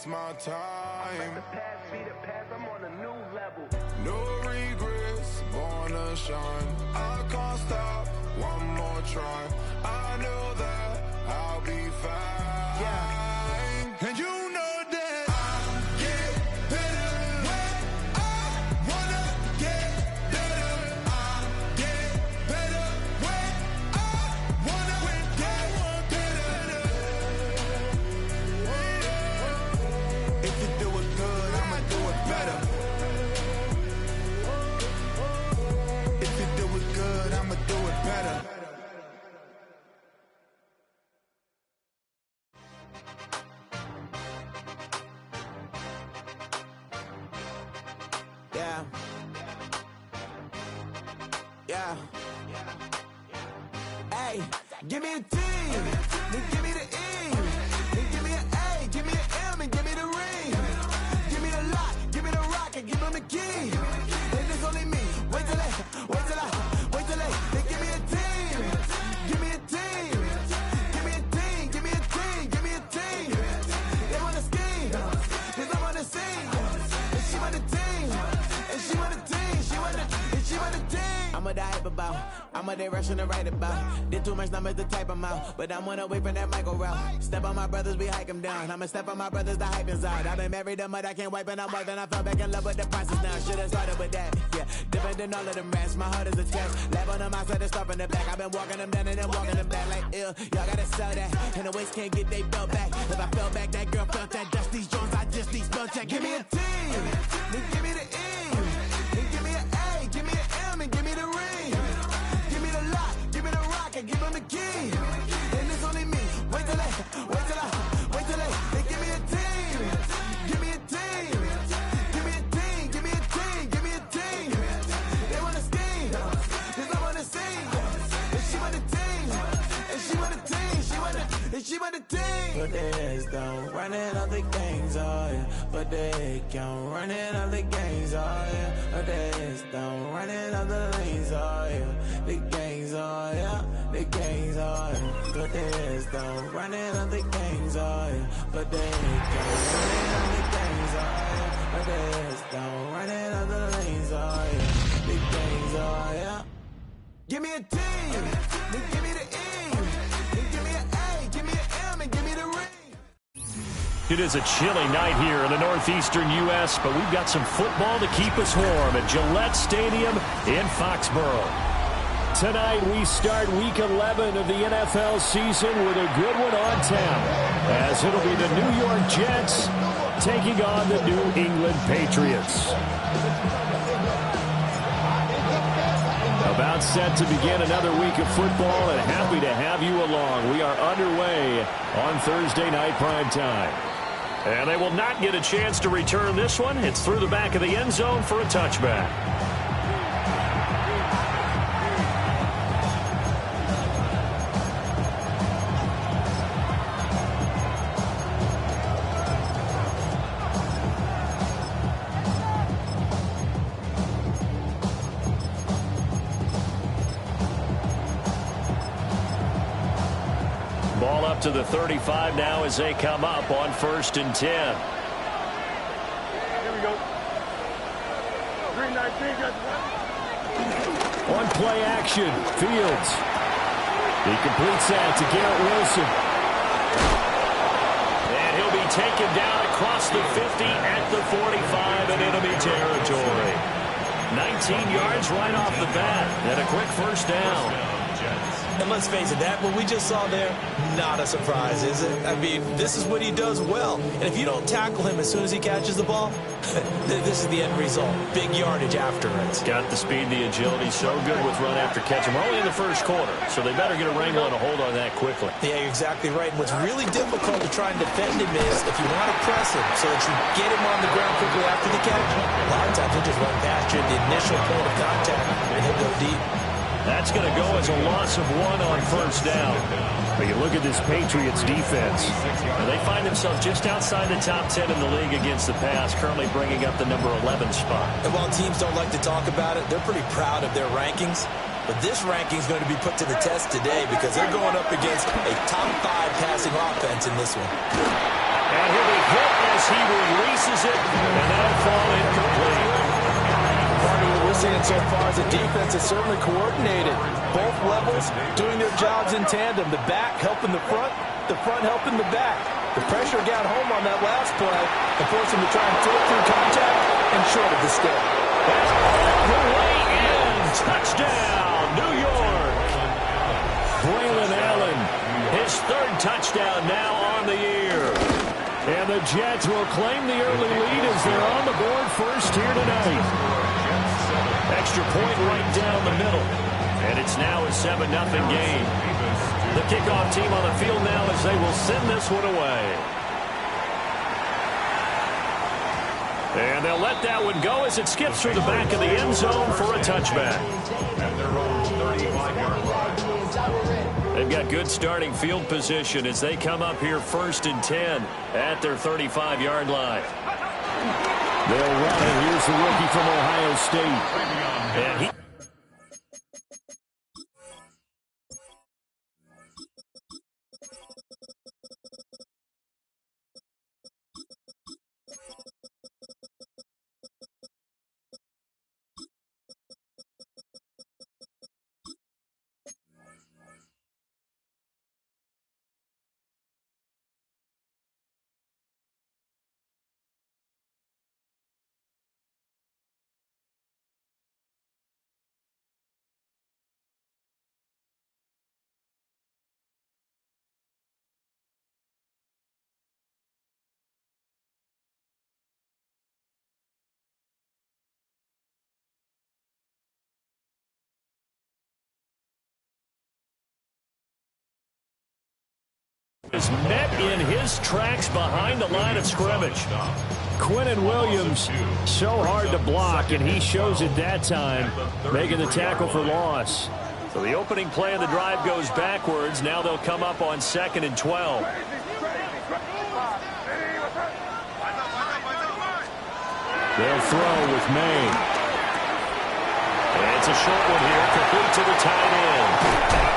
waste my time. The past be the past, I'm on a new level. No regrets, born to shine. I can't stop, one more try. I know that I'll be fine. Yeah. And you know that I get better when I wanna get better. I get better when I wanna get better. If you do it good, I'ma do it better. If you do it good, I'ma do it better. Yeah. Yeah. Hey, give me a T, then give me the E, then give me an A, give me an M, and give me the ring. Give me the lock, give me the rock, and give them the key. And it's only me. Wait till they, then give me a team. Give me a team. Give me a team, give me a team, give me a team. They wanna scheme, cause I'm on the scene. And she want the team, and she want the team, she want the team. I'm a die hype about, I'm a direction to write about. Did too much numbers to type them out, but I'm one away from that micro route. Step on my brothers, we hike them down. I'ma step on my brothers, the hype inside. I've been married them, but I can't wipe and I'm wiping. I fell back in love with the process now. Should've started with that, yeah. Different than all of them rats, my heart is a test. Lab on them outside, start from the back. I've been walking them down and then walking them back like ill. Y'all gotta sell that, and the waist can't get they belt back. If I fell back, that girl felt that. Dust these Jones, I just need spell check. Give me a T, then give me the E, then give me an A, give me an M, and give me the ring. Give me the lock, give me the rock, and give them the key. And it's only me. Wait till they, they give me a team. Give me a team. Give me a team, give me a team, give me a team. They wanna scheme, cause I'm on the scene. And she want the team, and she want the team, she want the team. But there's don't running all the gangs, oh yeah. But they can't running all the gangs, oh yeah. But there's don't running all the lanes, oh yeah. The gangs, oh yeah. The gangs, oh yeah. But there's don't running all the gangs, oh yeah. But they can't running all the gangs, oh yeah. But there's don't running all the lanes, oh yeah. The gangs, oh yeah. Give me a T, then give me the E, then give me an A, give me an M, and give me the ring. It is a chilly night here in the northeastern U.S., but we've got some football to keep us warm at Gillette Stadium in Foxborough. Tonight we start Week 11 of the NFL season with a good one on tap, as it'll be the New York Jets taking on the New England Patriots. About set to begin another week of football, and happy to have you along. We are underway on Thursday night prime time. And they will not get a chance to return this one. It's through the back of the end zone for a touchback. Ball up to the 35 now as they come up on 1st and 10. Here we go. 319, got On play action, Fields. He completes that to Garrett Wilson. And he'll be taken down across the 50 at the 45 in enemy territory. 19 yards right off the bat and a quick first down. And let's face it, that what we just saw there, not a surprise, is it? I mean, this is what he does well. And if you don't tackle him as soon as he catches the ball, this is the end result. Big yardage after it. Got the speed, the agility, so good with run after catch. We're only in the first quarter, so they better get a wrangle and a hold on that quickly. Yeah, you're exactly right. And what's really difficult to try and defend him is if you want to press him so that you get him on the ground quickly after the catch, a lot of times he'll just run past you at the initial point of contact and he'll go deep. That's going to go as a loss of 1 on first down. But you look at this Patriots defense. They find themselves just outside the top 10 in the league against the pass, currently bringing up the number 11 spot. And while teams don't like to talk about it, they're pretty proud of their rankings. But this ranking is going to be put to the test today because they're going up against a top 5 passing offense in this one. And he'll be hit as he throws it, and that'll fall incomplete. Part of what we're seeing so far is the defense is certainly coordinated. Both levels doing their jobs in tandem. The back helping the front helping the back. The pressure got home on that last play and forced him to try and throw through contact and short of the stick. That's all the way in. Touchdown, New York. Braylon Allen, his third touchdown now on the year. And the Jets will claim the early lead as they're on the board first here tonight. Extra point right down the middle. And it's now a 7-0 game. The kickoff team on the field now as they will send this one away. And they'll let that one go as it skips through the back of the end zone for a touchback. They've got good starting field position as they come up here 1st and 10 at their 35-yard line. They'll run it. Here's the rookie from Ohio State. And he is met in his tracks behind the line of scrimmage. Quinnen Williams, so hard to block, and he shows it that time, making the tackle for loss. So the opening play of the drive goes backwards. Now they'll come up on 2nd and 12. They'll throw with May. And it's a short one here, complete to the tight end.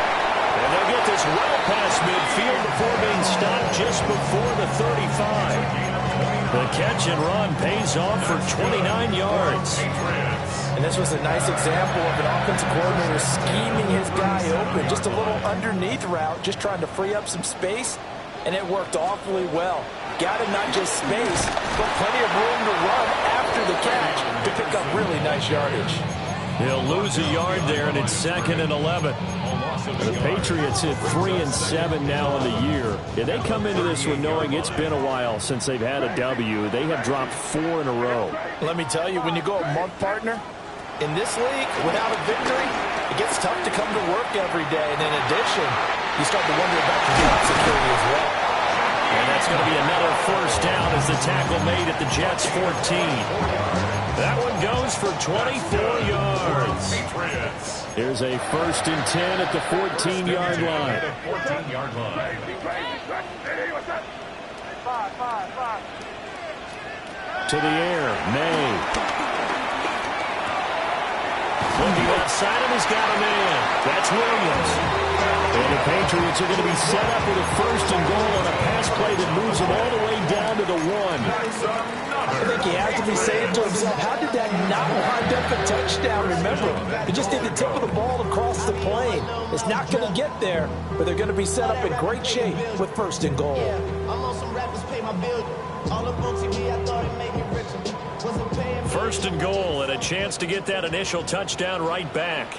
And they'll get this well past midfield before being stopped just before the 35. The catch and run pays off for 29 yards. And this was a nice example of an offensive coordinator scheming his guy open. Just a little underneath route, just trying to free up some space, and it worked awfully well. Got him not just space, but plenty of room to run after the catch to pick up really nice yardage. He'll lose a yard there, and it's 2nd and 11. The Patriots hit 3 and 7 now on the year. Yeah, they come into this one knowing it's been a while since they've had a W. They have dropped 4 in a row. Let me tell you, when you go a month, partner, in this league, without a victory, it gets tough to come to work every day. And in addition, you start to wonder about your job security as well. And that's going to be another first down as the tackle made at the Jets' 14. That one goes for 24 yards. Here's a 1st and 10 at the 14-yard line. To the air, May. Looking outside him, he's got a man. That's Williams. And the Patriots are going to be set up with a 1st and goal on a pass play that moves them all the way down to the 1. I think he has to be saying to himself, how did that not wind up a touchdown? Remember, he just did the tip of the ball across the plane. It's not going to get there, but they're going to be set up in great shape with 1st and goal. First and goal and a chance to get that initial touchdown right back.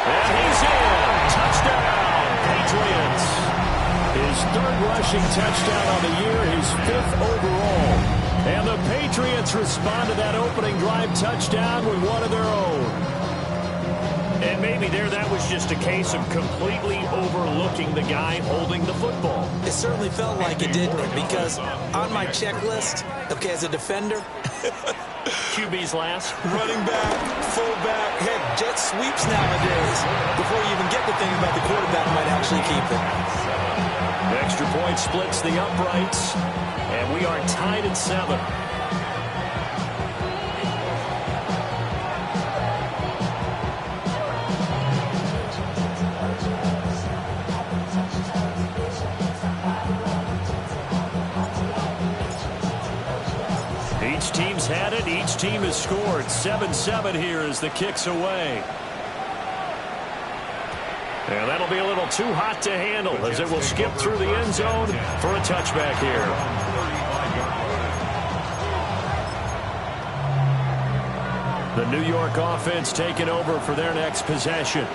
And he's in. Touchdown, Patriots. His 3rd rushing touchdown on the year, his 5th overall. And the Patriots respond to that opening drive touchdown with one of their own. And maybe that was just a case of completely overlooking the guy holding the football. It certainly felt like it, didn't it? Because on my checklist, okay, as a defender, QB's last. running back, fullback, heck, jet sweeps nowadays. Before you even get to think about the quarterback might actually keep it. Extra point splits the uprights, and we are tied at 7. team's had it. Each team has scored. 7-7 here as the kick's away. And that'll be a little too hot to handle as it will skip through the end zone for a touchback here. The New York offense taking over for their next possession.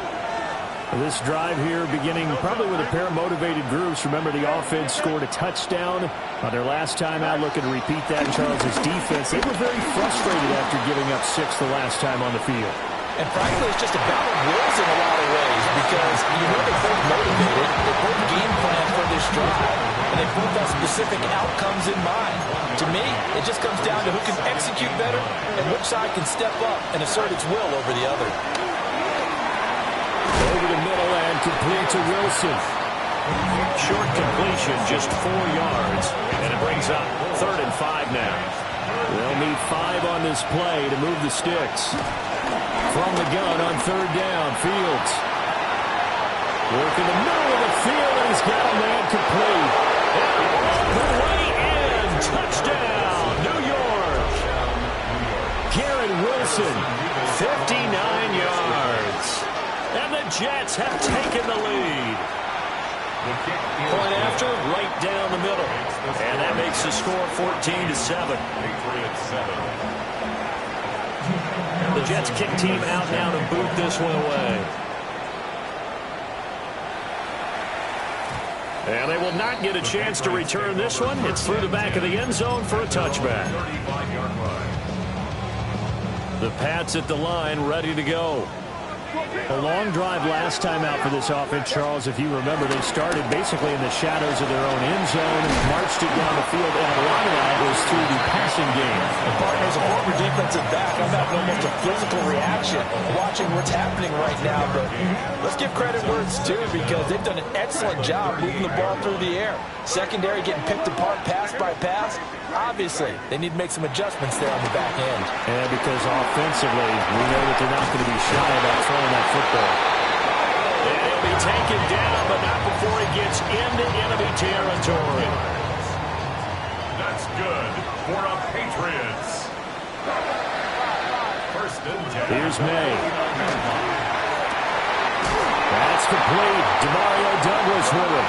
This drive here beginning probably with a pair of motivated groups. Remember, the offense scored a touchdown on their last time out. Looking to repeat that. Charles' defense, they were very frustrated after giving up 6 the last time on the field. And frankly, it's just a battle of wills in a lot of ways because you know they're both motivated, they both game plan for this drive, and they both have specific outcomes in mind. To me, it just comes down to who can execute better and which side can step up and assert its will over the other. Over the middle and complete to Wilson. Short completion, just 4 yards, and it brings up 3rd and 5 now. They'll need 5 on this play to move the sticks. From the gun on 3rd down, Fields. Work in the middle of the field, and he's got a man complete. The way in, touchdown, New York. Garrett Wilson, 59 yards. And the Jets have taken the lead. Point after, right down the middle. And that makes the score 14-7. The Jets kick team out now to boot this one away. And they will not get a chance to return this one. It's through the back of the end zone for a touchback. The Pats at the line, ready to go. A long drive last time out for this offense, Charles. If you remember, they started basically in the shadows of their own end zone, marched it down the field, and a lot of that was through the passing game. And partners, a former defensive back, I'm having almost a physical reaction watching what's happening right now. But let's give credit where it's due because they've done an excellent job moving the ball through the air. Secondary getting picked apart pass by pass. Obviously, they need to make some adjustments there on the back end. And because offensively, we know that they're not going to be shy about throwing that football. And he'll be taken down, but not before he gets into enemy territory. That's good for a Patriots. 1st and 10. Here's May. That's complete. Demario Douglas with it.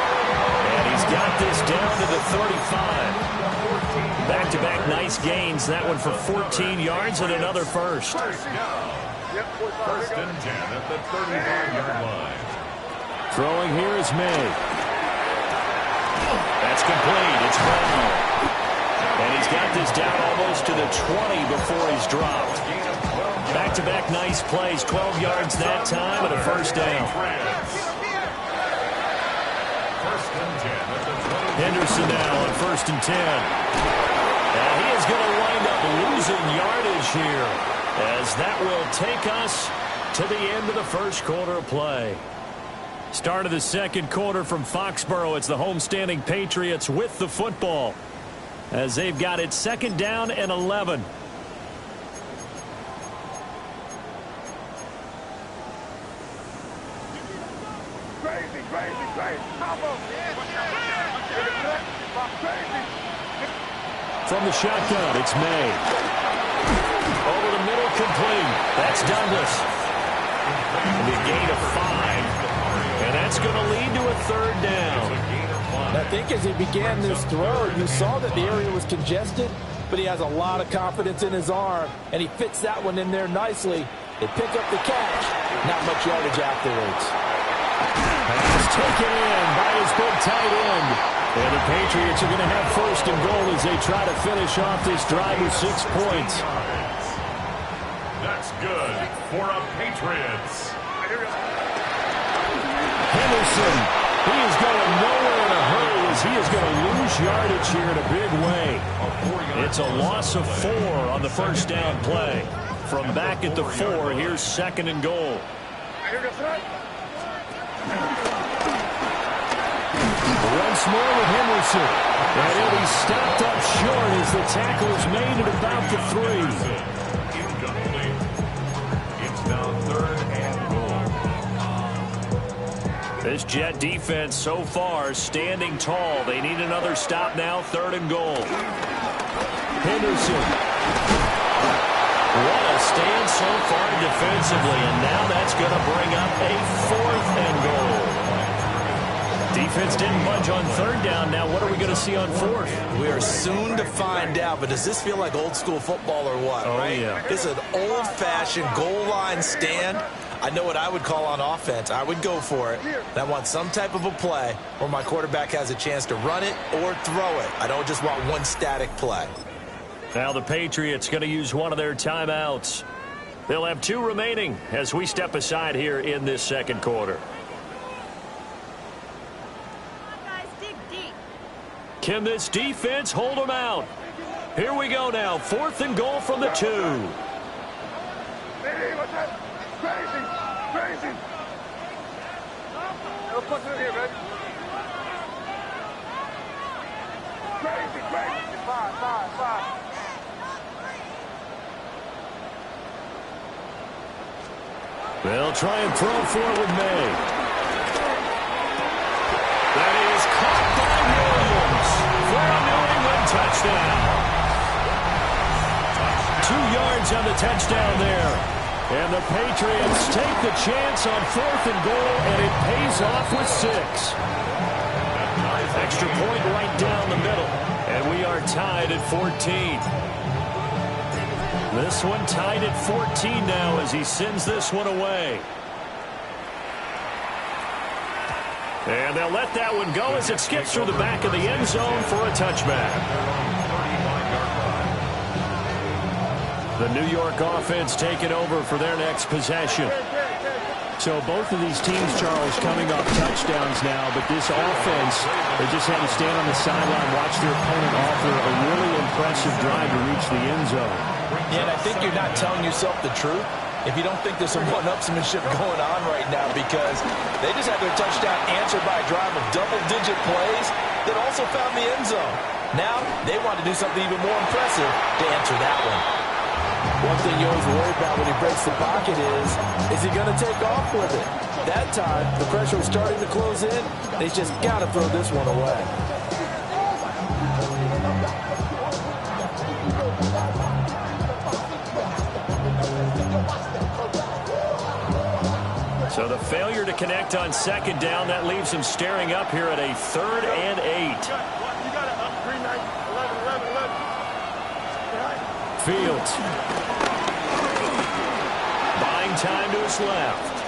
And he's got this down to the 35. Back-to-back nice gains. That one for 14 yards and another first. 1st down. 1st and 10 at the 35-yard line. Throwing here is May. That's complete. It's Brown. And he's got this down almost to the 20 before he's dropped. Back-to-back nice plays. 12 yards that time and a 1st down. 1st and 10 at the 20. Henderson now on 1st and 10. And he is going to wind up losing yardage here as that will take us to the end of the 1st quarter of play. Start of the 2nd quarter from Foxborough. It's the homestanding Patriots with the football as they've got it 2nd down and 11. From the shotgun, it's May. Over the middle, complete. That's Douglas. And a gain of 5. And that's going to lead to a 3rd down. I think as he began this throw, you saw that the area was congested, but he has a lot of confidence in his arm, and he fits that one in there nicely. They pick up the catch. Not much yardage afterwards. Pass taken in by his big tight end. And the Patriots are going to have 1st and goal as they try to finish off this drive with 6 points. That's good for a Patriots. Henderson, he is going nowhere in a hurry as he is going to lose yardage here in a big way. It's a loss of 4 on the 1st down play. From back at the 4, here's 2nd and goal. Once more with Henderson. And he'll be stopped up short as the tackle is made at about the 3. Incomplete. It's now 3rd and goal. This Jet defense so far standing tall. They need another stop now, 3rd and goal. Henderson. What a stand so far defensively, and now that's going to bring up a 4th and goal. Defense didn't budge on 3rd down. Now what are we going to see on 4th? We are soon to find out, but does this feel like old school football or what? Oh, right? yeah. It's an old-fashioned goal line stand. I know what I would call on offense. I would go for it. And I want some type of a play where my quarterback has a chance to run it or throw it. I don't just want one static play. Now the Patriots going to use one of their timeouts. They'll have 2 remaining as we step aside here in this 2nd quarter. Can this defense hold them out? Here we go now. 4th and goal from the 2. Crazy, crazy. No push in here, baby. Crazy, crazy. 5. They'll try and throw forward May. That is caught by Williams for a New England touchdown. 2 yards on the touchdown there. And the Patriots take the chance on 4th and goal, and it pays off with 6. Extra point right down the middle, and we are tied at 14. This one tied at 14 now as he sends this one away. And they'll let that one go as it skips through the back of the end zone for a touchback. The New York offense taking over for their next possession. So both of these teams, Charles, coming off touchdowns now, but this offense, they just had to stand on the sideline, watch their opponent offer a really impressive drive to reach the end zone. Yeah, and I think you're not telling yourself the truth if you don't think there's some one-upsmanship going on right now, because they just had their touchdown answered by a drive of double-digit plays that also found the end zone. Now they want to do something even more impressive to answer that one. One thing you always worry about when he breaks the pocket is he going to take off with it? That time, the pressure was starting to close in. They just got to throw this one away. So the failure to connect on 2nd down, that leaves him staring up here at a 3rd and 8. You got it up 3, 9, 11. Fields. Buying time to his left.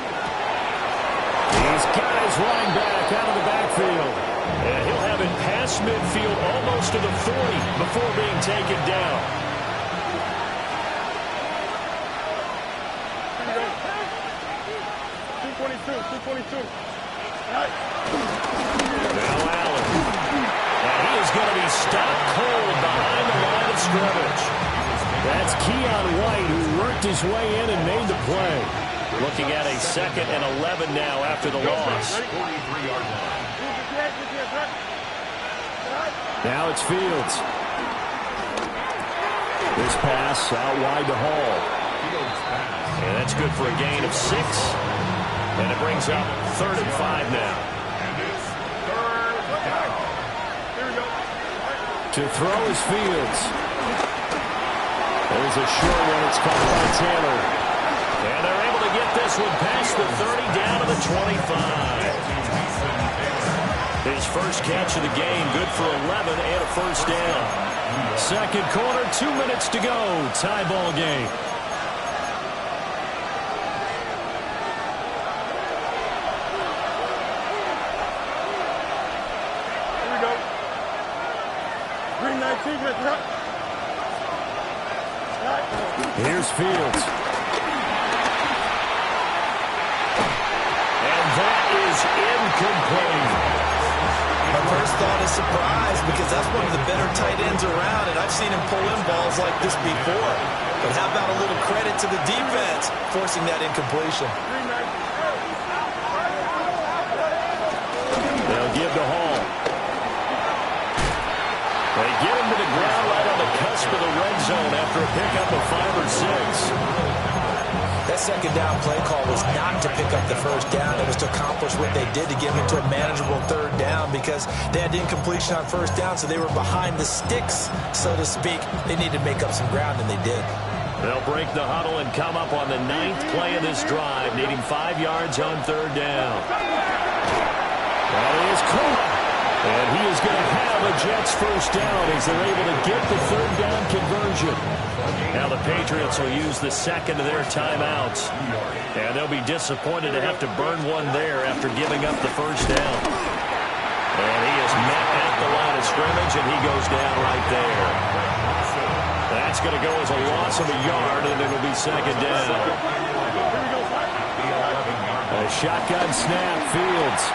He's got his running back out of the backfield. And he'll have it past midfield almost to the 40 before being taken down. 222. Now Allen. And he is going to be stopped cold behind the line of scrimmage. That's Keon White, who worked his way in and made the play. Looking at a 2nd and 11 now after the loss. Now it's Fields. This pass out wide to Hall. And that's good for a gain of 6. And it brings up 3rd and 5 now. To throw is Fields. There's a short one. It's caught by Taylor. And they're able to get this one past the 30 down to the 25. His first catch of the game, good for 11 and a 1st down. 2nd quarter, 2 minutes to go. Tie ball game. Here we go. 319. Here's Fields. And that is incomplete. My first thought is surprise, because that's one of the better tight ends around, and I've seen him pull in balls like this before. But how about a little credit to the defense forcing that incompletion? They'll give to Hall. They get him to the ground right on the cusp of the red zone after a pickup of 5 or 6. That second down play call was not to pick up the first down. It was to accomplish what they did, to get them into a manageable third down, because they had incompletion on first down, so they were behind the sticks, so to speak. They needed to make up some ground, and they did. They'll break the huddle and come up on the 9th play of this drive, needing 5 yards on third down. That is Cook. And he is going to have a Jets first down as they're able to get the third down conversion. Now the Patriots will use the second of their timeouts. And they'll be disappointed to have to burn one there after giving up the first down. And he is met at the line of scrimmage, and he goes down right there. That's going to go as a loss of a yard, and it'll be second down. A shotgun snap, Fields.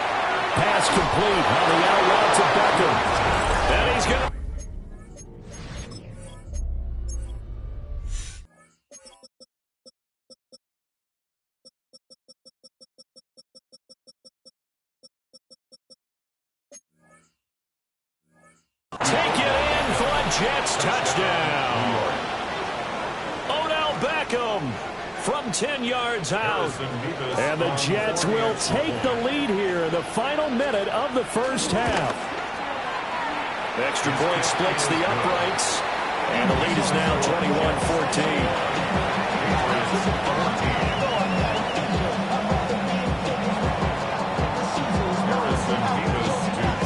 Pass complete on the out route to Beckham. And he's going to... Take it in for a Jets touchdown. Odell Beckham from 10 yards out. And the Jets will take the lead here in the final minute of the first half. Extra point splits the uprights. And the lead is now 21-14.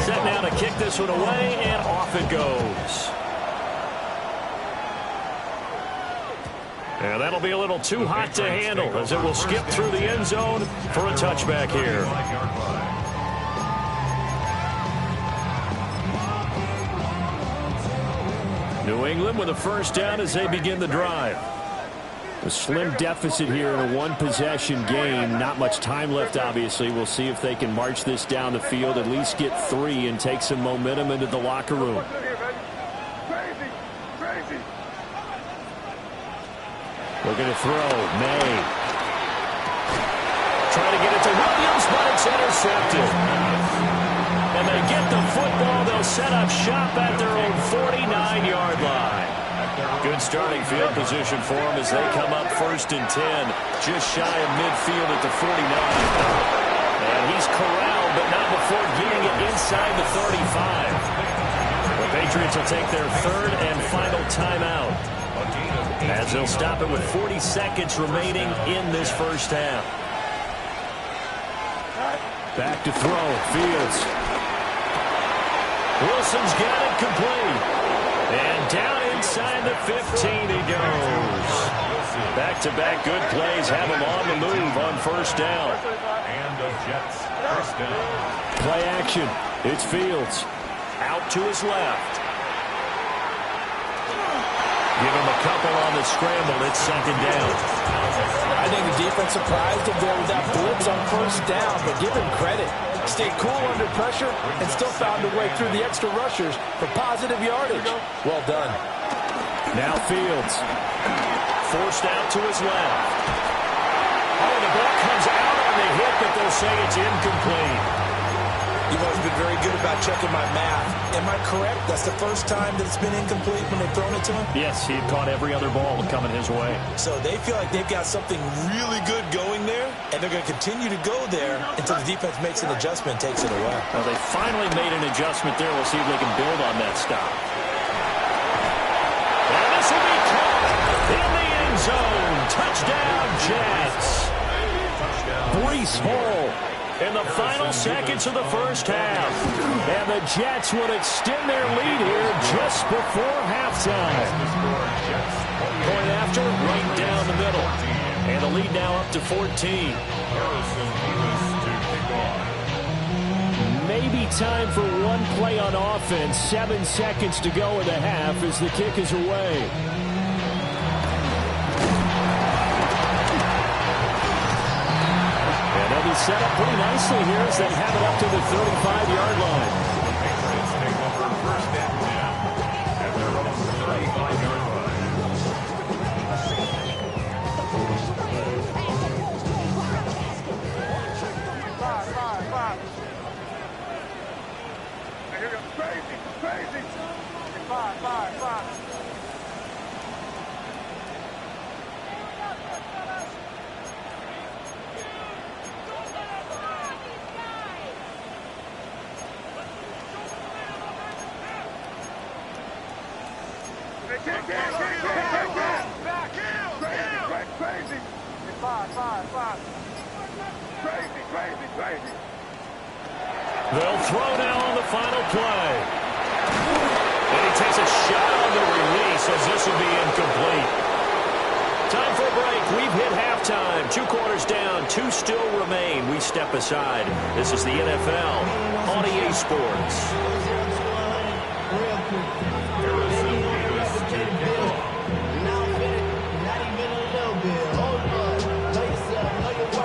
Set now to kick this one away, and off it goes. And that'll be a little too hot to handle as it will skip through the end zone for a touchback here. New England with a first down as they begin the drive. A slim deficit here in a one-possession game. Not much time left, obviously. We'll see if they can march this down the field, at least get 3 and take some momentum into the locker room. Looking to throw. May. Trying to get it to Williams, but it's intercepted. And they get the football. They'll set up shop at their own 49-yard line. Good starting field position for them as they come up 1st and 10. Just shy of midfield at the 49. And he's corralled, but not before getting it inside the 35. The Patriots will take their 3rd and final timeout, as they'll stop it with 40 seconds remaining in this first half. Back to throw. Fields. Wilson's got it complete. And down inside the 15 he goes. Back-to-back good plays have him on the move on first down. And the Jets first down. Play action. It's Fields. Out to his left. Give him a couple on the scramble. It's second down. I think the defense surprised him there with that blitz on first down, but give him credit. Stayed cool under pressure and still found a way through the extra rushers for positive yardage. Well done. Now Fields. Forced out to his left. Oh, the ball comes out on the hit, but they'll say it's incomplete. You've always been very good about checking my math. Am I correct? That's the first time that it's been incomplete when they've thrown it to him? Yes, he had caught every other ball coming his way. So they feel like they've got something really good going there, and they're going to continue to go there until the defense makes an adjustment and takes it away. Well, they finally made an adjustment there. We'll see if they can build on that stop. And this will be caught in the end zone. Touchdown, Jets. Breece Hall in the final seconds of the first half. And the Jets would extend their lead here just before halftime. Going after, right down the middle. And the lead now up to 14. Maybe time for one play on offense. 7 seconds to go in the half as the kick is away. They'll be set up pretty nicely here as they have it up to the 35-yard line. Patriots take over 1st and 10 at their own 35-yard line. Five. Here we go. Crazy. 5. They'll throw now on the final play. And he takes a shot on the release as this will be incomplete. Time for a break. We've hit halftime. 2 quarters down. 2 still remain. We step aside. This is the NFL on EA Sports.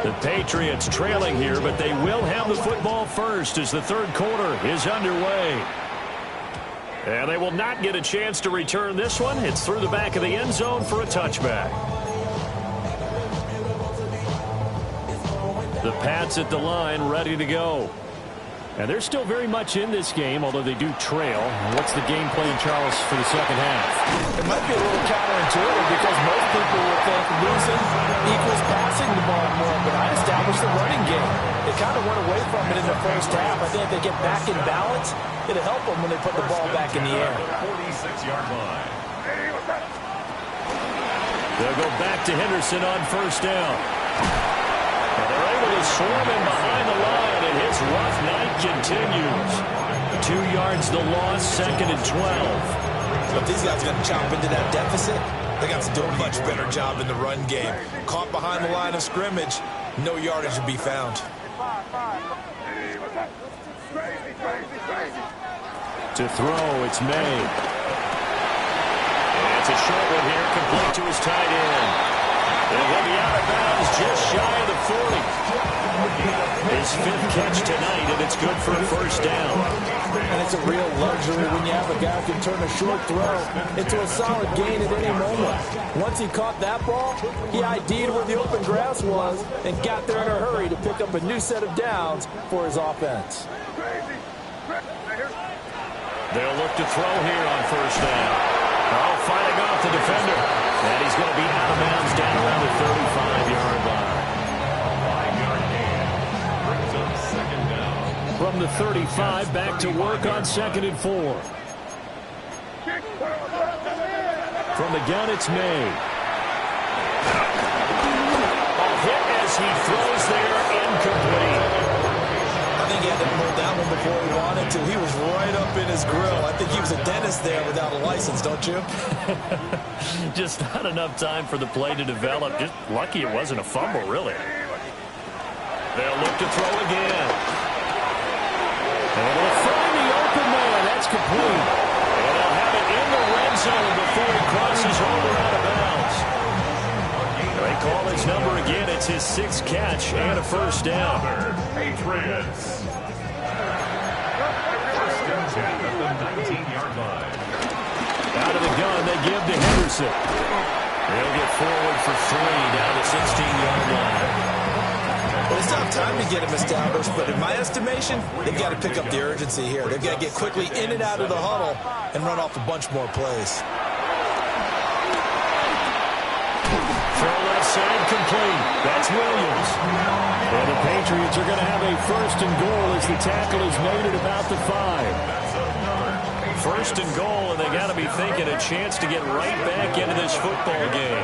The Patriots trailing here, but they will have the football first as the third quarter is underway. And they will not get a chance to return this one. It's through the back of the end zone for a touchback. The Pats at the line, ready to go. And they're still very much in this game, although they do trail. What's the game plan, Charles, for the second half? It might be a little counterintuitive because most people would think losing equals passing the ball more, but I established the running game. They kind of went away from it in the first half. I think if they get back in balance, it'll help them when they put the ball back in the air. 46-yard line. They'll go back to Henderson on first down. And they're able to swarm him behind the line, and his rough night continues. 2 yards the loss, 2nd and 12. But these guys are going to chop into that deficit. They got to do a much better job in the run game. Caught behind the line of scrimmage, no yardage to be found. To throw, it's made. And it's a short one here, complete to his tight end. And he'll be out of bounds just shy of the 40. His 5th catch tonight, and it's good for a first down. And it's a real luxury when you have a guy who can turn a short throw into a solid gain at any moment. Once he caught that ball, he ID'd where the open grass was and got there in a hurry to pick up a new set of downs for his offense. They'll look to throw here on first down. Oh, fighting off the defender. And he's going to be out of bounds down around the 35-yard line. 5-yard gain. Brings up second down. From the 35, back to work on 2nd and 4. From the gun, it's made. A hit as he throws there, incomplete. I think he had to pull that one before he wanted to. He was right up in his grill. I think he was a dentist there without a license, don't you? Just not enough time for the play to develop. Just lucky it wasn't a fumble, really. They'll look to throw again. And they'll find the open man. That's complete. And they'll have it in the red zone before he crosses over out of bounds. They call his number again. It's his 6th catch and a first down. Patriots. First and 10 at the 19-yard line. Out of the gun, they give to Henderson. They'll get forward for 3 down the 16-yard line. Well, it's not time to get him established, but in my estimation, they've got to pick up the urgency here. They've got to get quickly in and out of the huddle and run off a bunch more plays. Throw left side complete. That's Williams. And the Patriots are going to have a 1st and goal as the tackle is made at about the 5. 1st and goal, and they got to be thinking a chance to get right back into this football game.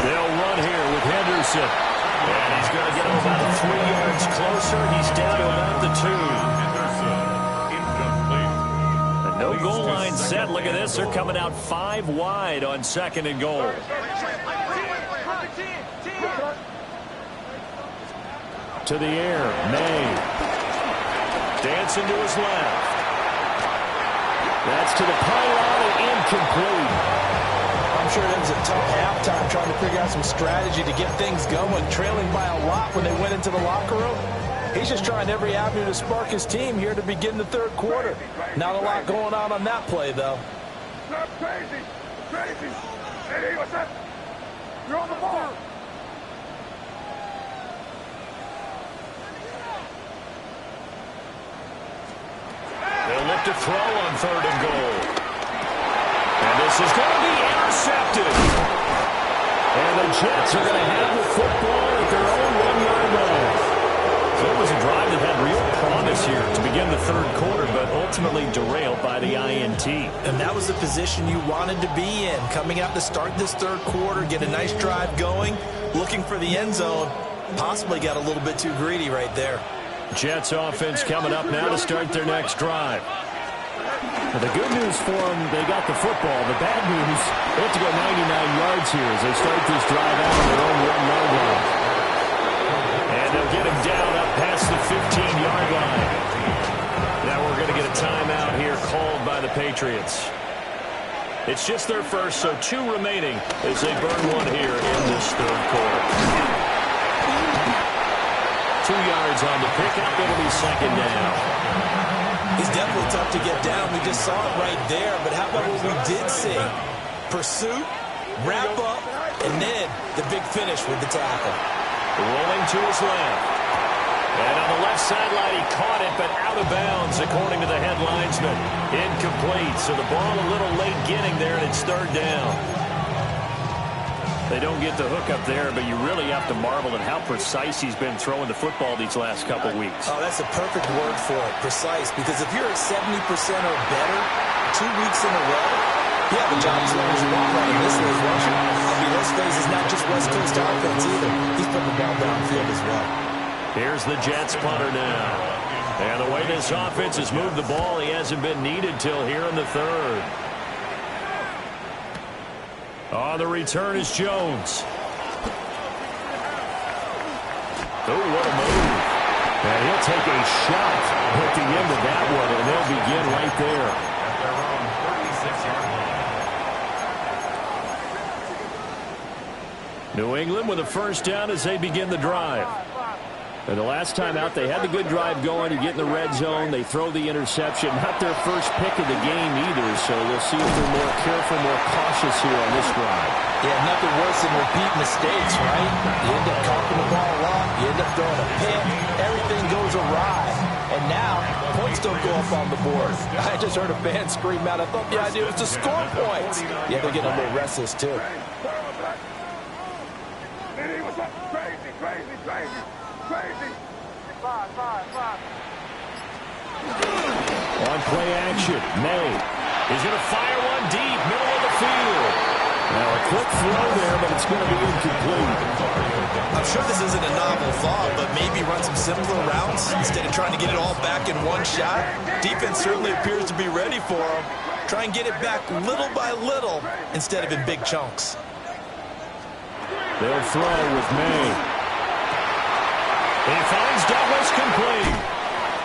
They'll run here with Henderson. And he's going to get about 3 yards closer. He's down to about the 2. No goal line set. Look at this. They're coming out 5 wide on 2nd and goal. To the air. May. Dancing to his left. That's to the pylon and incomplete. I'm sure it was a tough halftime trying to figure out some strategy to get things going, trailing by a lot when they went into the locker room. He's just trying every avenue to spark his team here to begin the third quarter. Not a lot going on that play, though. Crazy. Hey, what's that? You're on the ball. They'll look to throw on 3rd and goal. And this is going to be intercepted. And the Jets are going to have the football at their own 1-yard line. So it was a drive that had real promise here to begin the third quarter, but ultimately ultimately derailed by the INT. And that was the position you wanted to be in. Coming out to start this third quarter, get a nice drive going, looking for the end zone. Possibly got a little bit too greedy right there. Jets offense coming up now to start their next drive. Well, the good news for them, they got the football. The bad news, they have to go 99 yards here as they start this drive out on their own 1-yard line. And they'll get him down up past the 15-yard line. Now we're going to get a timeout here called by the Patriots. It's just their first, so 2 remaining as they burn one here in this third quarter. 2 yards on the pickup. It'll be second down. He's definitely tough to get down. We just saw it right there. But how about what we did see? Pursuit, wrap up, and then the big finish with the tackle. Rolling to his left. And on the left sideline, he caught it, but out of bounds, according to the head linesman. Incomplete. So the ball a little late getting there, and it's third down. They don't get the hook up there, but you really have to marvel at how precise he's been throwing the football these last couple weeks. Oh, that's a perfect word for it, precise. Because if you're at 70% or better 2 weeks in a row, you have a job as long as you want right in this is rushing. I mean, those phase is not just West Coast offense either. He's putting the ball downfield as well. Here's the Jets punter now. And the way this offense has moved the ball, he hasn't been needed till here in the third. On the return is Jones. Oh, what a move. And he'll take a shot at the end of that one, and they'll begin right there. At their own 36-yard line. New England with a first down as they begin the drive. And the last time out, they had the good drive going. You get in the red zone. They throw the interception. Not their first pick of the game either, so we'll see if they're more careful, more cautious here on this drive. Yeah, nothing worse than repeat mistakes, right? You end up coughing the ball off. You end up throwing a pick. Everything goes awry. And now, points don't go up on the board. I just heard a fan scream out. I thought the idea was to score points. Yeah, they're getting a little restless, too. On play action, May. He's going to fire one deep, middle of the field. Now a quick throw there, but it's going to be incomplete. I'm sure this isn't a novel thought, but maybe run some simpler routes instead of trying to get it all back in one shot. Defense certainly appears to be ready for him. Try and get it back little by little instead of in big chunks. They'll throw with May. He finds Douglas complete.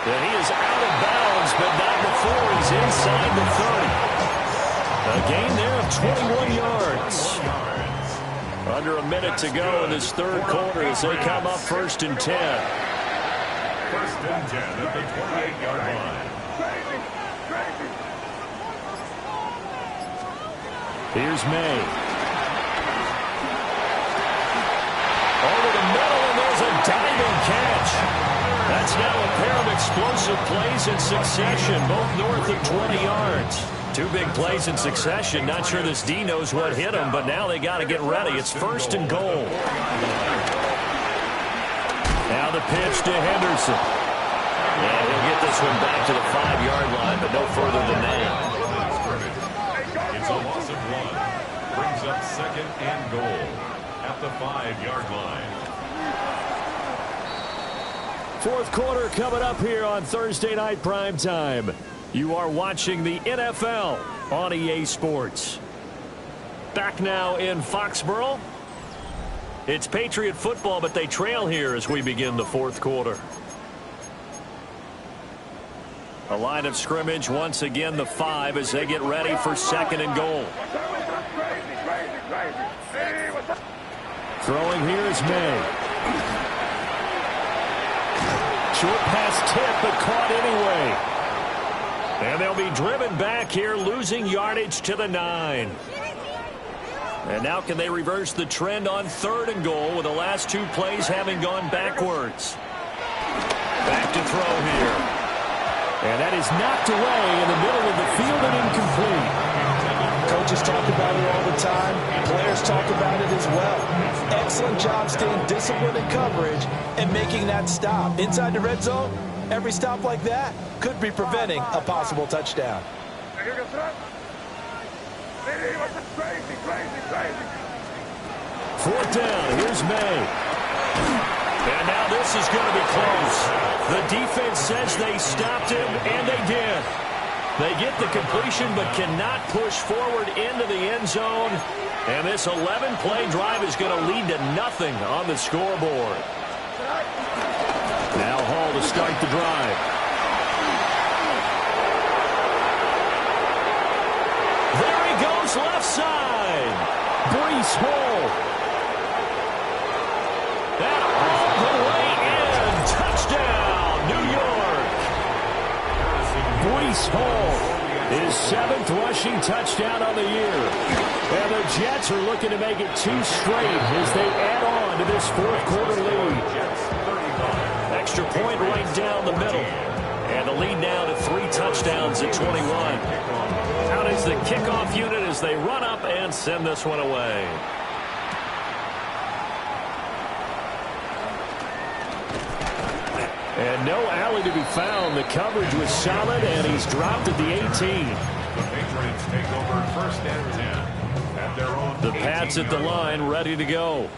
And he is out of bounds, but not before he's inside the 30. A gain there of 21 yards. Under a minute to go in this third quarter as they come up first and 10. First and 10 at the 28-yard line. Here's May. Over the middle, and there's a diving catch. That's now a pair of explosive plays in succession, both north of 20 yards. 2 big plays in succession. Not sure this D knows what hit him, but now they got to get ready. It's first and goal. Now the pitch to Henderson. And he'll get this one back to the 5-yard line, but no further than that. It's a loss of 1. Brings up second and goal at the 5-yard line. Fourth quarter coming up here on Thursday Night Primetime. You are watching the NFL on EA Sports. Back now in Foxborough. It's Patriot football, but they trail here as we begin the fourth quarter. A line of scrimmage, once again the 5 as they get ready for second and goal. Throwing here is May. Short pass tip, but caught anyway. And they'll be driven back here, losing yardage to the 9. And now can they reverse the trend on third and goal with the last 2 plays having gone backwards? Back to throw here. And that is knocked away in the middle of the field and incomplete. Coaches talk about it all the time. Players talk about it as well. Excellent job staying disciplined in coverage and making that stop. Inside the red zone, Every stop like that could be preventing a possible touchdown. Fourth down. Here's May. And now this is going to be close. The defense says they stopped him, and they did. They get the completion but cannot push forward into the end zone. And this 11-play drive is going to lead to nothing on the scoreboard. Now Hall to start the drive. There he goes left side. Breece Hall. And all the way in. Touchdown, New York. Breece Hall, his 7th rushing touchdown on the year. And the Jets are looking to make it 2 straight as they add on to this fourth quarter lead. Extra point right down the middle. And the lead now to 3 touchdowns at 21. Out is the kickoff unit as they run up and send this one away. And no alley to be found. The coverage was solid, and he's dropped at the 18. The Patriots take over first and 10 at their own. The Pats at the line, ready to go.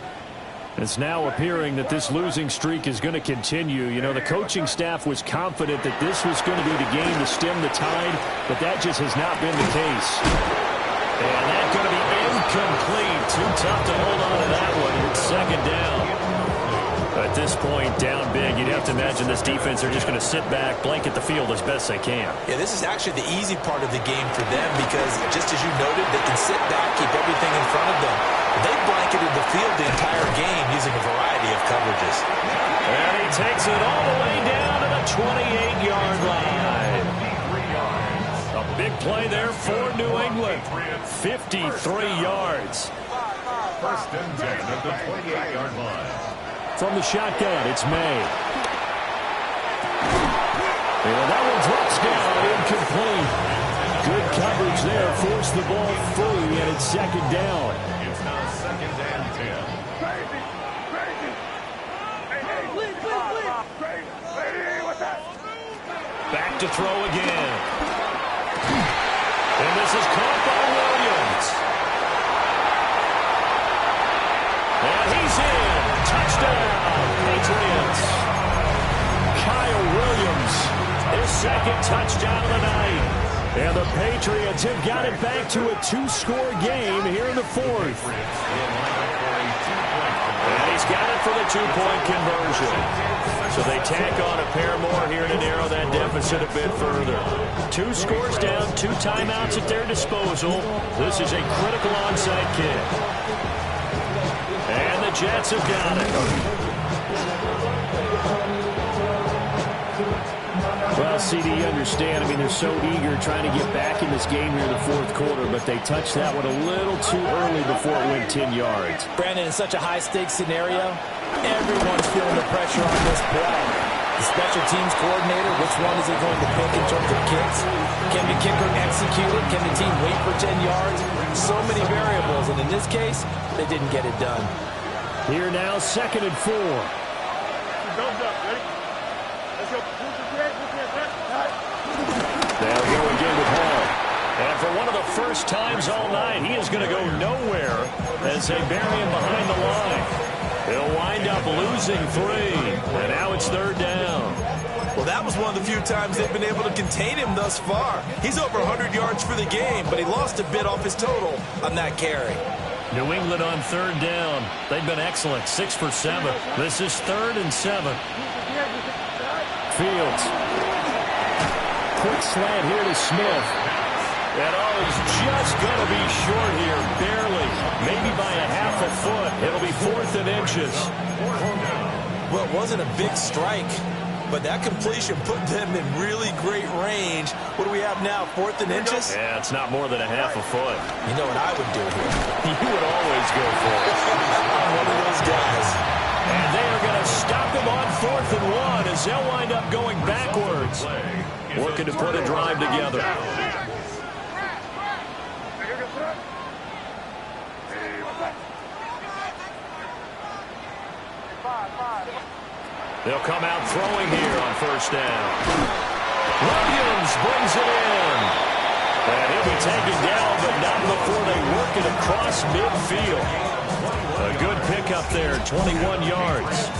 It's now appearing that this losing streak is going to continue. You know, the coaching staff was confident that this was going to be the game to stem the tide, but that just has not been the case. And that's going to be incomplete. Too tough to hold on to that one. It's second down. At this point, down big, you'd have to imagine this defense are just going to sit back, blanket the field as best they can. Yeah, this is actually the easy part of the game for them because, just as you noted, they can sit back, keep everything in front of them. They blanketed the field the entire game using a variety of coverages. And he takes it all the way down to the 28-yard line. A big play there for New England. 53 yards. First and 10 at the 28-yard line. From the shotgun, it's May. And that one drops down, incomplete. Good coverage there, forced the ball free, and it's second down. It's now second and 10. Back to throw again. And this is caught by Williams. And he's in. Touchdown, Patriots. Kyle Williams, his second touchdown of the night. And the Patriots have got it back to a 2-score game here in the fourth. And he's got it for the 2-point conversion. So they tack on a pair more here to narrow that deficit a bit further. 2 scores down, 2 timeouts at their disposal. This is a critical onside kick. And the Jets have got it. Well, CD, you understand. I mean, they're so eager trying to get back in this game here in the fourth quarter, but they touched that one a little too early before it went 10 yards. Brandon, in such a high-stakes scenario, everyone's feeling the pressure on this play. The special teams coordinator, which one is he going to pick in terms of kicks? Can the kicker execute it? Can the team wait for 10 yards? So many variables, and in this case, they didn't get it done. Here now, 2nd and 4. They'll go again with Hall. And for one of the first times all night, he is going to go nowhere as they bury him behind the line. They'll wind up losing 3. And now it's 3rd down. Well, that was one of the few times they've been able to contain him thus far. He's over 100 yards for the game, but he lost a bit off his total on that carry. New England on 3rd down. They've been excellent, 6 for 7. This is 3rd and 7. Fields. Quick slant here to Smith. And he's just going to be short here, barely, maybe by a half a foot. It'll be 4th and inches. Well, it wasn't a big strike, but that completion put them in really great range. What do we have now, 4th and inches? Yeah, it's not more than a half a foot. You know what I would do here? You would always go for it. I'm one of those guys. And they are going to stop him on 4th and 1 as they'll wind up going backwards. Working to put a drive together. They'll come out throwing here on first down. Williams brings it in. And he'll be taken down, but not before they work it across midfield. A good pickup there, 21 yards.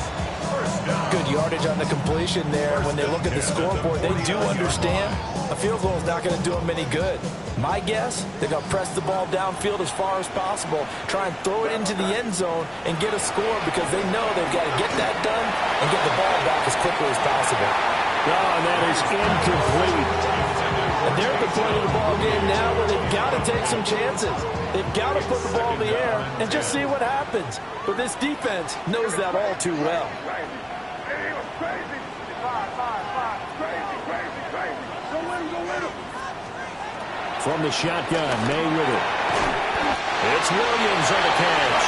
Good yardage on the completion there. When they look at the scoreboard, they do understand a field goal is not going to do them any good. My guess, they're going to press the ball downfield as far as possible, try and throw it into the end zone and get a score because they know they've got to get that done and get the ball back as quickly as possible. Oh, and that is incomplete. And they're at the point of the ball game now where they've got to take some chances. They've got to put the ball in the air and just see what happens. But this defense knows that all too well. From the shotgun, May with it. It's Williams on the catch.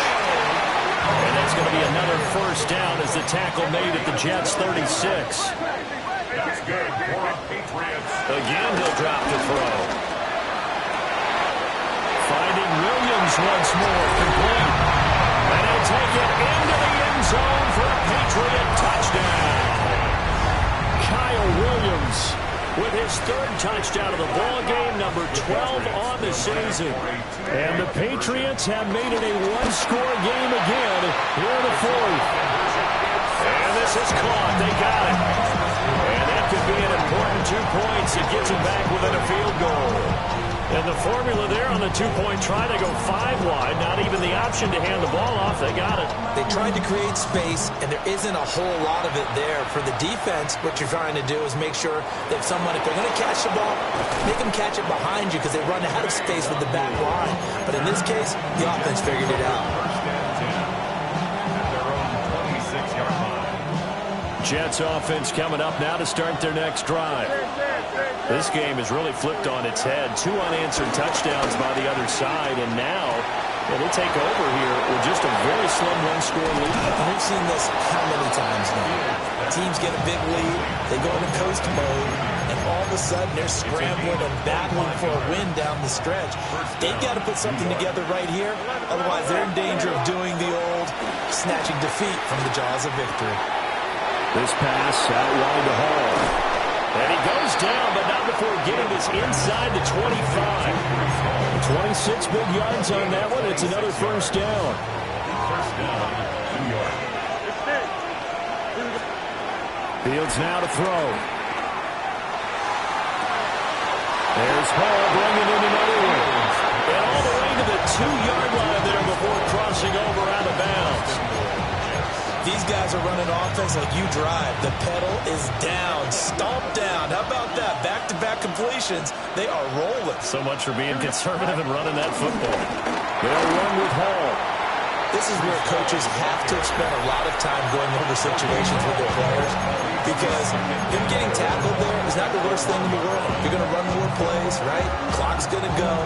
And that's going to be another first down as the tackle made at the Jets' 36. That's good for the Patriots. Again, he'll drop to throw. Finding Williams once more, complete. And he'll take it into the end zone for a Patriot touchdown. Kyle Williams with his third touchdown of the ball game, number 12 on the season. And the Patriots have made it a one-score game again here in the fourth. And this is caught. They got it. And that could be an important 2 points. It gets them back within a field goal. And the formula there on the two-point try, they go 5 wide. Not even the option to hand the ball off. They got it. They tried to create space, and there isn't a whole lot of it there. For the defense, what you're trying to do is make sure that someone, if they're going to catch the ball, make them catch it behind you because they run out of space with the back line. But in this case, the offense figured it out. At their own 26-yard line. Jets offense coming up now to start their next drive. This game is really flipped on its head. 2 unanswered touchdowns by the other side, and now they take over here with just a very slim one-score lead. And we've seen this how many times now? Teams get a big lead, they go into coast mode, and all of a sudden they're scrambling and battling for a win down the stretch. They've got to put something together right here, otherwise they're in danger of doing the old snatching defeat from the jaws of victory. This pass out wide to Hall. And he goes down, but not before getting this inside the 25. 26 big yards on that one. It's another first down. First down, New York. Fields now to throw. There's Hall bringing in another one. And all the way to the 2-yard line there before crossing over out of bounds. These guys are running offense like you drive. The pedal is down, stomped down. How about that? Back-to-back completions. They are rolling. So much for being conservative and running that football. They'll run with Hall. This is where coaches have to spend a lot of time going over situations with their players because them getting tackled there is not the worst thing in the world. You're going to run more plays, right? Clock's going to go.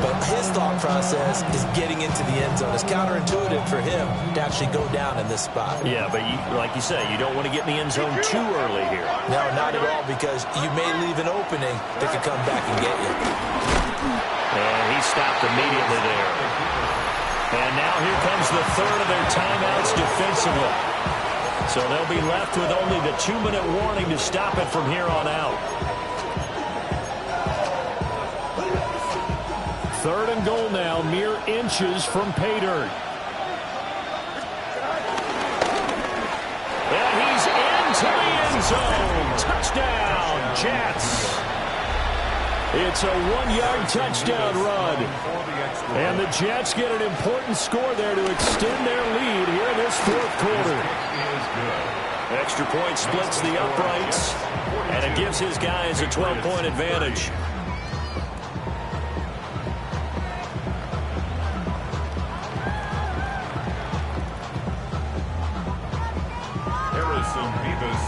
But his thought process is getting into the end zone. It's counterintuitive for him to actually go down in this spot. Yeah, but like you say, you don't want to get in the end zone too early here. No, not at all, because you may leave an opening that could come back and get you. And he stopped immediately there. And now here comes the third of their timeouts defensively. So they'll be left with only the 2-minute warning to stop it from here on out. 3rd and goal now, mere inches from pay dirt. And he's into the end zone. Touchdown, Jets. It's a 1-yard touchdown run. And the Jets get an important score there to extend their lead here in this 4th quarter. Extra point splits the uprights, and it gives his guys a 12-point advantage.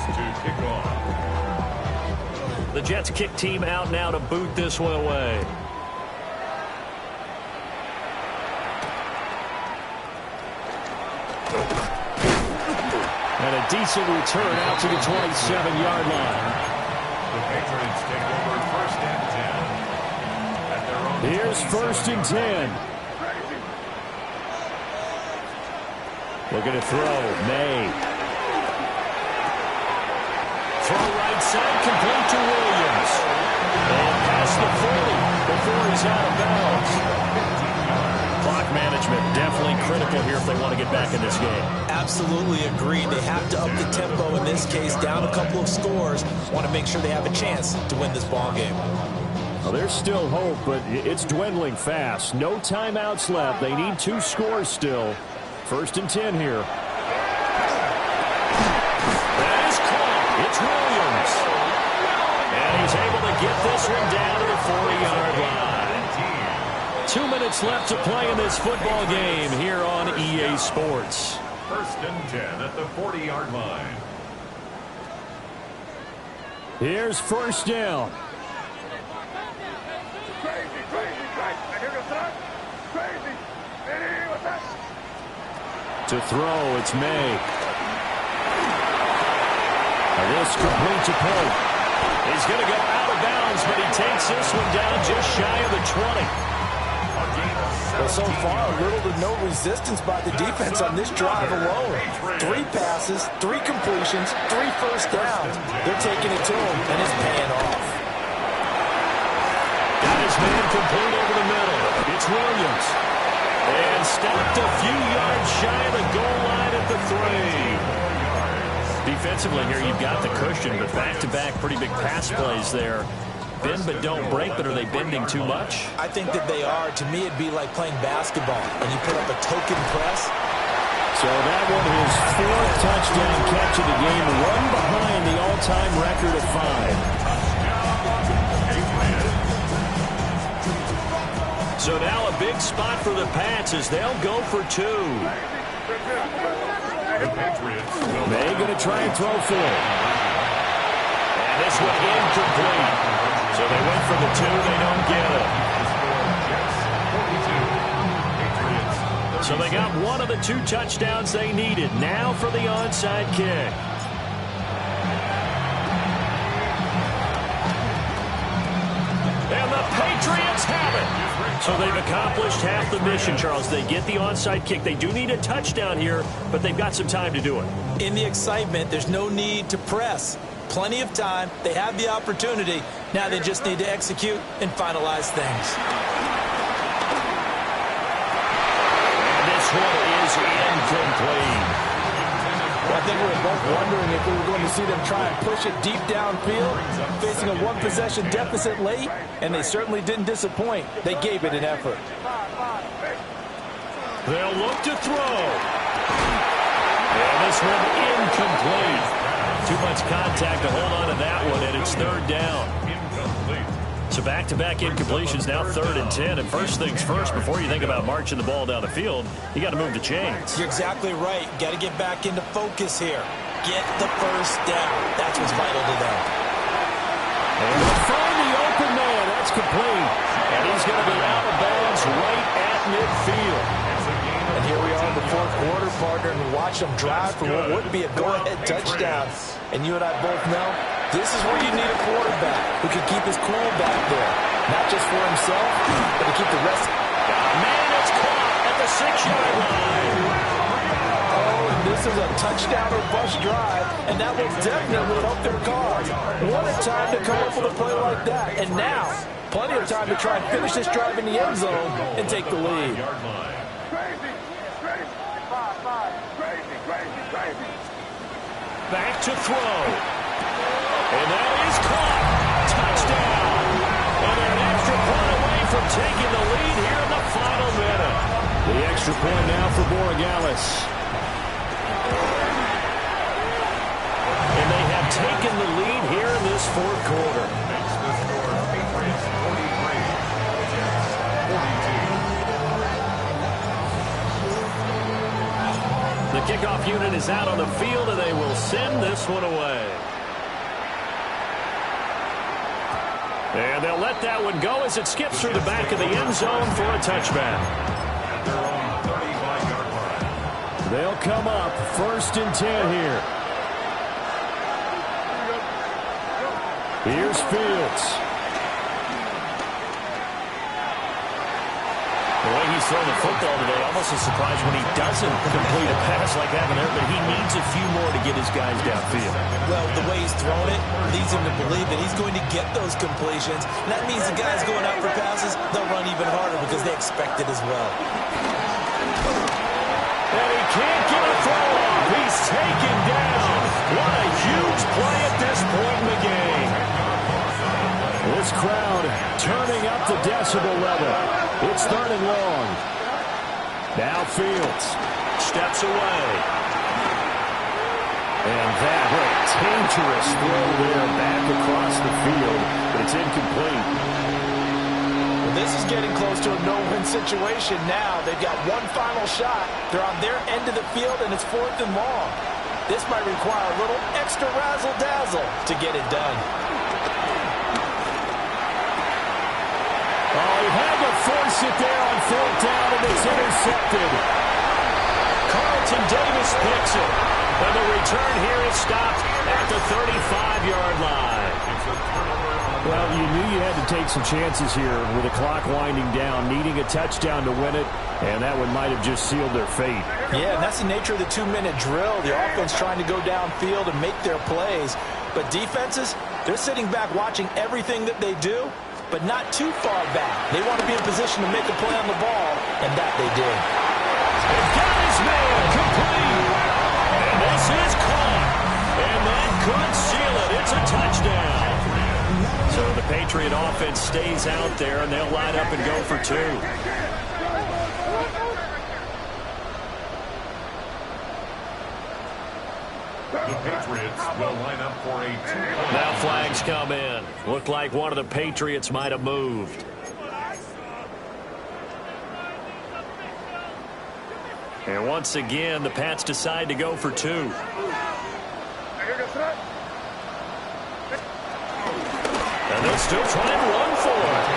To kick off. The Jets kick team out now to boot this one away. And a decent return out to the 27-yard line. The Patriots take over 1st and 10. At their own Here's 1st and 10. Looking to throw. May. right side, complete to Williams. And past the 40 before he's out of bounds. Clock management definitely critical here if they want to get back in this game. Absolutely agreed. They have to up the tempo in this case, down a couple of scores. Want to make sure they have a chance to win this ball game. Well, there's still hope, but it's dwindling fast. No timeouts left. They need 2 scores still. 1st and 10 here. That is caught. It's Williams. And he's able to get this one down to the 40-yard line. 2 minutes left to play in this football game here on EA Sports. 1st and 10 at the 40-yard line. Here's 1st down. To throw, it's May. And this complete to Pope. He's going to go out of bounds, but he takes this one down just shy of the 20. Well, so far, little to no resistance by the defense on this drive alone. 3 passes, 3 completions, 3 first downs. They're taking it to him, and it's paying off. Got his man complete over the middle. It's Williams. And stopped a few yards shy of the goal line at the 3. Defensively here, you've got the cushion, but back-to-back pretty big pass plays there. Bend but don't break, but are they bending too much? I think that they are. To me, it'd be like playing basketball, and you put up a token press. So that one is 4th touchdown catch of the game, one behind the all-time record of 5. So now a big spot for the Pats as they'll go for 2. May going to try and throw for it. And this one incomplete. So they went for the 2, they don't get it. So they got one of the 2 touchdowns they needed. Now for the onside kick. And the Patriots have it. So they've accomplished half the mission, Charles. They get the onside kick. They do need a touchdown here, but they've got some time to do it. In the excitement, there's no need to press. Plenty of time. They have the opportunity. Now they just need to execute and finalize things. And this one is incomplete. Well, I think we were both wondering if we were going to see them try and push it deep downfield, facing a 1-possession deficit late, and they certainly didn't disappoint. They gave it an effort. They'll look to throw. And this one incomplete. Too much contact to hold on to that one, and it's 3rd down. So back-to-back incompletions, now 3rd and 10. And first things first, before you think about marching the ball down the field, you got to move the chains. You're exactly right. Got to get back into focus here. Get the first down. That's what's vital to them. And they'll find the open man. That's complete. And he's going to be out of bounds right at midfield. And here we are in the 4th quarter, partner, and watch them drive for what would be a go-ahead touchdown. And you and I both know this is where you need a quarterback who can keep his cool back there. Not just for himself, but to keep the rest. Man, it's caught at the 6-yard line. Oh, and this is a touchdown or bust drive, and that will definitely help their cause. What a time to come up with a play like that. And now, plenty of time to try and finish this drive in the end zone and take the lead. Back to throw. And that is caught. Touchdown. And they're an extra point away from taking the lead here in the final minute. The extra point now for Borregales. And they have taken the lead here in this 4th quarter. The kickoff unit is out on the field, and they will send this one away. And they'll let that one go as it skips through the back of the end zone for a touchback. They'll come up 1st and 10 here. Here's Fields. The way he's throwing the football today. Almost a surprise when he doesn't complete a pass like that there, but he needs a few more to get his guys downfield. Well, the way he's thrown it leads him to believe that he's going to get those completions. And that means the guys going out for passes, they'll run even harder because they expect it as well. And he can't get a throw off. He's taken down. What a huge play at this point in the game. This crowd turning up the decibel level. It's 3rd and long. Now Fields steps away. And that was a dangerous throw there back across the field, but it's incomplete. Well, this is getting close to a no-win situation now. They've got one final shot. They're on their end of the field, and it's 4th and long. This might require a little extra razzle-dazzle to get it done. Oh, he had to force it there on 4th down, and it's intercepted. Carlton Davis picks it. And the return here is stopped at the 35-yard line. Well, you knew you had to take some chances here with the clock winding down, needing a touchdown to win it, and that one might have just sealed their fate. Yeah, and that's the nature of the 2-minute drill. The offense trying to go downfield and make their plays. But defenses, they're sitting back watching everything that they do, but not too far back. They want to be in position to make a play on the ball, and that they did. And got his man complete. And this is caught. And that could seal it. It's a touchdown. So the Patriot offense stays out there, and they'll line up and go for 2. The Patriots will line up for a 2-point. Now flags come in. Looked like one of the Patriots might have moved. And once again, the Pats decide to go for 2. And they'll still try and run for it.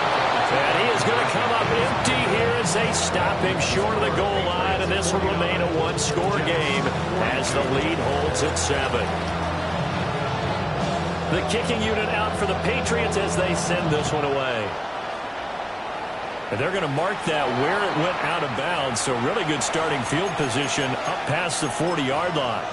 And he is going to come up empty here as they stop him short of the goal line. And this will remain a 1-score game as the lead holds at 7. The kicking unit out for the Patriots as they send this one away. And they're going to mark that where it went out of bounds. So really good starting field position up past the 40-yard line.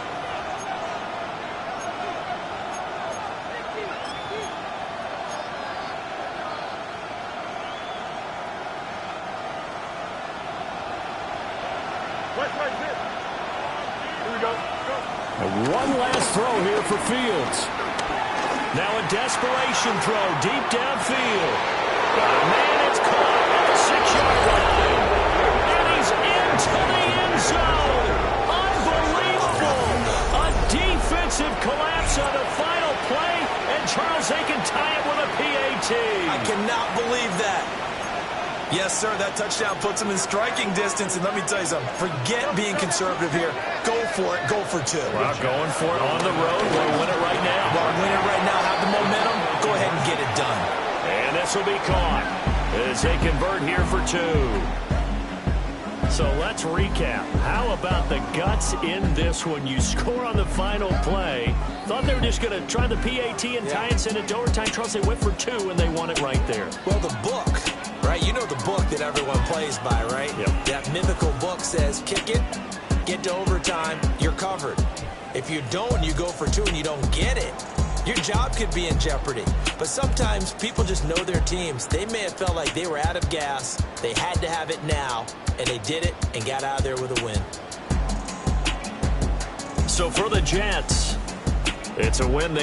And one last throw here for Fields. Now a desperation throw deep downfield. Man, it's caught at the 6-yard line. And he's into the end zone. Unbelievable. A defensive collapse on the final play. And Charles, they can tie it with a PAT. I cannot believe that. Yes, sir, that touchdown puts him in striking distance. And let me tell you something. Forget being conservative here. Go for it. Go for 2. Well, going for it on the road. Want to win it right now. Want to win it right now. Have the momentum. Go ahead and get it done. And this will be caught as they convert here for 2. So let's recap. How about the guts in this one? You score on the final play. Thought they were just going to try the PAT and tie and send it to overtime. Charles, they went for 2, and they won it right there. Well, the book, right? You know the book that everyone plays by, right? Yep. That mythical book says, kick it, get to overtime, you're covered. If you don't, you go for 2 and you don't get it, your job could be in jeopardy. But sometimes people just know their teams. They may have felt like they were out of gas. They had to have it now, and they did it and got out of there with a win. So for the Jets, it's a win they